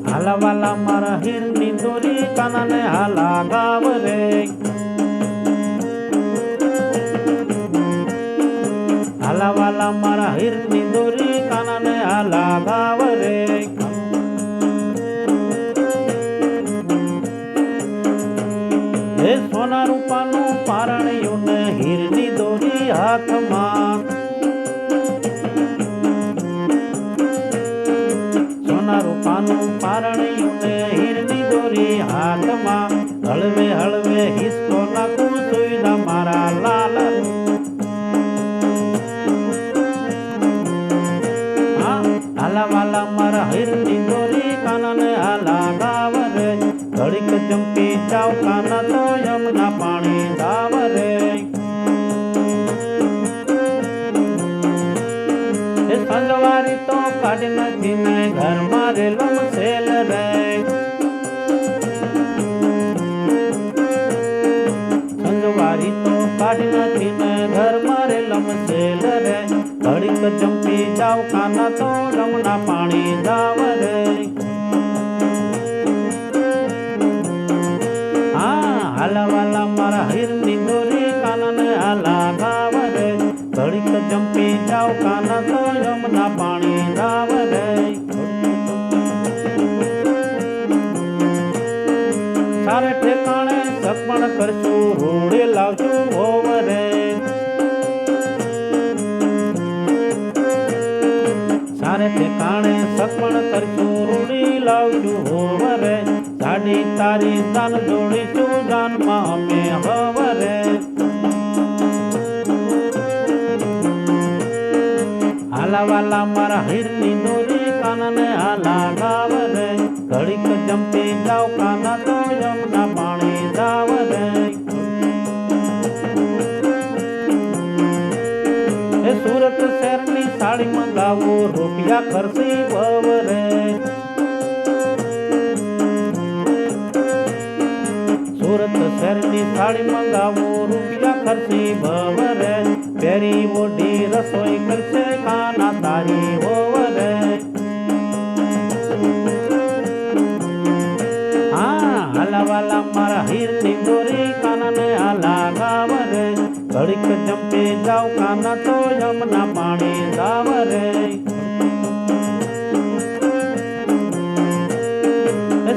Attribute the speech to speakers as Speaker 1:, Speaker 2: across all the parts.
Speaker 1: હાલા વાલા મારા હીરની દોરી કાનાને હાલા ગાવ રે. હાલા વાલા મારા હીરની દોરી કાનાને હાલા ગાવ રે. હે સોના રૂપાનું પારણિયું ને હીરની દોરી હાથમાં. સોના રૂપાનું પારણિયું ને હીરની દોરી હાથમાં. હળવે હળવે હિસ્સો નાખું સુઈદા મારા લાલ. હાલા વાલા મારા હીરની દોરી કાનાને હાલા ગાવ રે. ઘડીક જંપી જાવ કાના તો યમના પાણી દાવ રે. એ સંજવારી તો કાઢી નથી ને ઘર મારે લમસેલ રે. સંજવારી તો કાઢી નથી ને ઘર મારે લમસેલ રે. ઘડીક જંપી જાવ કાના તો યમના પાણી દાવ રે. હાલા વાલા મારા હીરની દોરી કાનાને હાલા ગાવ રે. ઘડીક જંપી જાવ કાના તો યમના પાણી દાવ રે. સારે ઠેકાણે સપણ કરશું રોડે લાવશું હોવ રે. સારે ઠેકાણે સપણ કરશું રોડી લાવશું હોવ રે. સાડી તારી દાન જોડીશું દાનમાં અમે હવ રે. હાલા વાલા મારા હીરની દોરી કાનાને હાલા ગાવ રે. ઘડીક જંપી જાવ કાના તો યમના પાણી દાવ રે. એ સુરત શહેરની સાડી મંગાવું રૂપિયા ખર્ચી બવ રે. સુરત શહેરની સાડી મંગાવું રૂપિયા ખર્ચી બવ રે. પેરી ઓઢી રસોઈ કરશે કાના તારી હોવ રે. હાલા વાલા મારા હીરની દોરી કાનાને હાલા ગાવ રે. ઘડીક જંપી જાવ કાના તો યમના પાણી દાવ રે.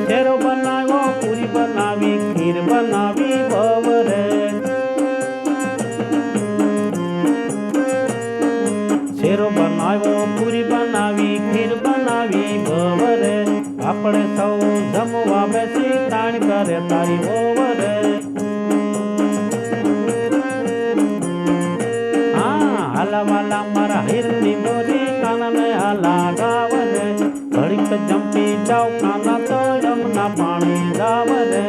Speaker 1: શેરો બનાવ્યો પૂરી બનાવી ખીર બનાવી બવ રે. શેરો બનાવ્યો પૂરી બનાવી ખીર બનાવી બવ રે. આપણે સૌ જમવા બેસી તાણ કરે તારી હોવ રે. હાલા વાલા મારા હીરની દોરી કાનાને હાલા ગાવ રે. ઘડીક જંપી જાવ કાના તો યમના પાણી દાવ રે.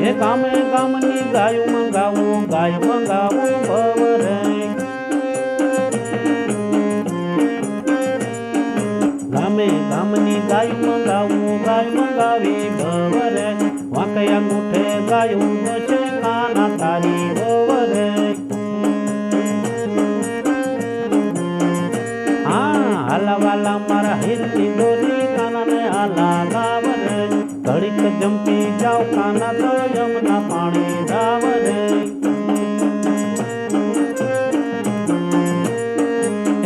Speaker 1: એ ગામે ગામની ગાયું મંગાવું ગાય મંગાવું બવ રે. ગામે ગામની ગાયું મંગાવું ગાય મંગાવી બવ રે. વાંકયા મુઠે ગાયું છે કાના તારી હોવ રે. હાલા વાલા મારા હીરની દોરી કાનાને હાલા ગાવ રે. ઘડીક જંપી જાવ કાના તો યમના પાણી દાવ રે.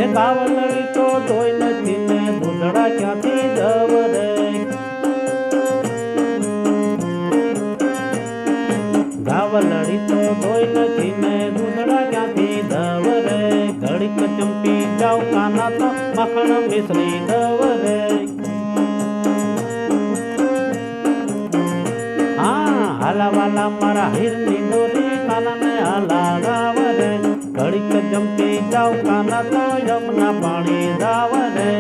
Speaker 1: એ ગાવલડી તો ધોઈ નથી ને દૂધડા ક્યાંથી દવ રે. ગાવલડી તો ધોઈ નથી ને દૂધડા ક્યાંથી દવ રે. ઘડીક ચંપી જાવ કાના તો મખણ મિશ્રી દવ રે. હાલા વાલા મારા હીરની દોરી કાનાને હાલા ગાવ રે. ઘડીક જંપી જાવ કાના તો યમના પાણી દાવ રે.